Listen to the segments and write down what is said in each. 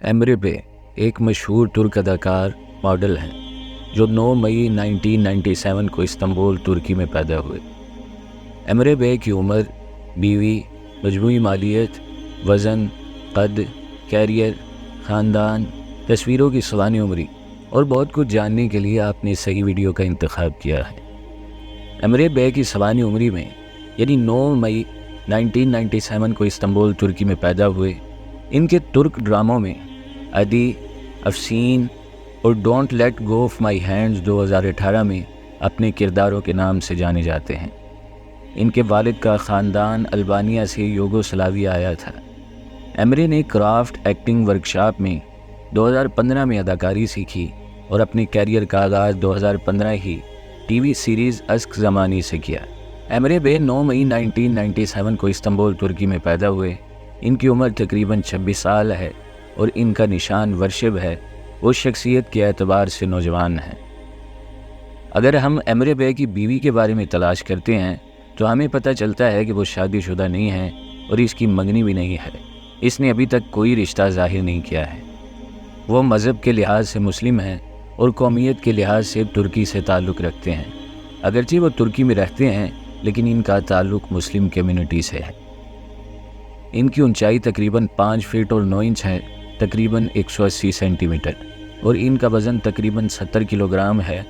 Emre بے ایک مشہور ترک اداکار ماڈل ہیں جو 9 مئی 1997 کو استنبول ترکی میں پیدا ہوئے۔ ایمرے بے کی عمر، بیوی، مجموعی مالیت، وزن، قد، کیریئر، خاندان، تصویروں کی سوانح عمری اور بہت کچھ جاننے کے لیے آپ نے صحیح ویڈیو کا انتخاب کیا ہے۔ ایمرے بے کی سوانح عمری میں یعنی 9 مئی 1997 کو استنبول ترکی میں پیدا ہوئے۔ ان کے ترک ڈراموں میں ادی، افسین اور don't let go of my hands 2018 میں اپنے کرداروں کے نام سے جانے جاتے ہیں۔ ان کے والد کا خاندان البانیہ سے یوگوسلاویہ آیا تھا۔ ایمرے نے کرافٹ ایکٹنگ ورکشاپ میں 2015 میں اداکاری سیکھی اور اپنے کیریئر کا آغاز 2015 ہی ٹی وی سیریز اشک زمانی سے کیا۔ ایمرے بے 9 مئی 1997 کو استنبول ترکی میں پیدا ہوئے۔ ان کی عمر تقریباً 26 سال ہے اور ان کا نشان ورشب ہے۔ وہ شخصیت کے اعتبار سے نوجوان ہیں۔ اگر ہم ایمرے بے کی بیوی کے بارے میں تلاش کرتے ہیں تو ہمیں پتہ چلتا ہے کہ وہ شادی شدہ نہیں ہے اور اس کی منگنی بھی نہیں ہے۔ اس نے ابھی تک کوئی رشتہ ظاہر نہیں کیا ہے۔ وہ مذہب کے لحاظ سے مسلم ہیں اور قومیت کے لحاظ سے ترکی سے تعلق رکھتے ہیں۔ اگرچہ وہ ترکی میں رہتے ہیں لیکن ان کا تعلق مسلم کمیونٹی سے ہے۔ ان کی اونچائی تقریباً 5 فٹ اور 9 انچ ہے، تقریباً 180 سینٹی میٹر، اور ان کا وزن تقریباً 70 کلو گرام ہے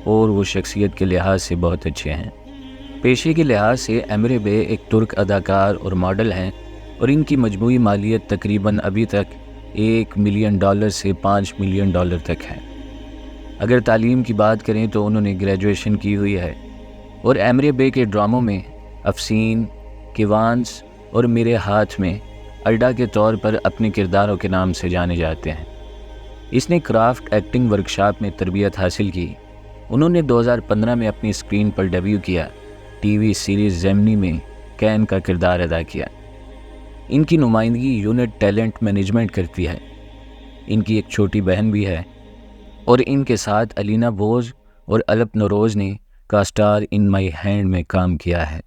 اور وہ شخصیت کے لحاظ سے بہت اچھے ہیں۔ پیشے کے لحاظ سے ایمرے بے ایک ترک اداکار اور ماڈل ہیں اور ان کی مجموعی مالیت تقریباً ابھی تک $1 ملین سے $5 ملین تک ہے۔ اگر تعلیم کی بات کریں تو انہوں نے گریجویشن کی ہوئی ہے اور ایمرے بے کے ڈراموں میں افسین، کیوانس اور میرے ہاتھ میں الڈا کے طور پر اپنے کرداروں کے نام سے جانے جاتے ہیں۔ اس نے کرافٹ ایکٹنگ ورکشاپ میں تربیت حاصل کی۔ انہوں نے 2015 میں اپنی اسکرین پر ڈیبیو کیا، ٹی وی سیریز جیمنی میں کین کا کردار ادا کیا۔ ان کی نمائندگی یونٹ ٹیلنٹ مینجمنٹ کرتی ہے۔ ان کی ایک چھوٹی بہن بھی ہے اور ان کے ساتھ الینا بوز اور الپ نوروز نے کا اسٹار ان مائی ہینڈ میں کام کیا ہے۔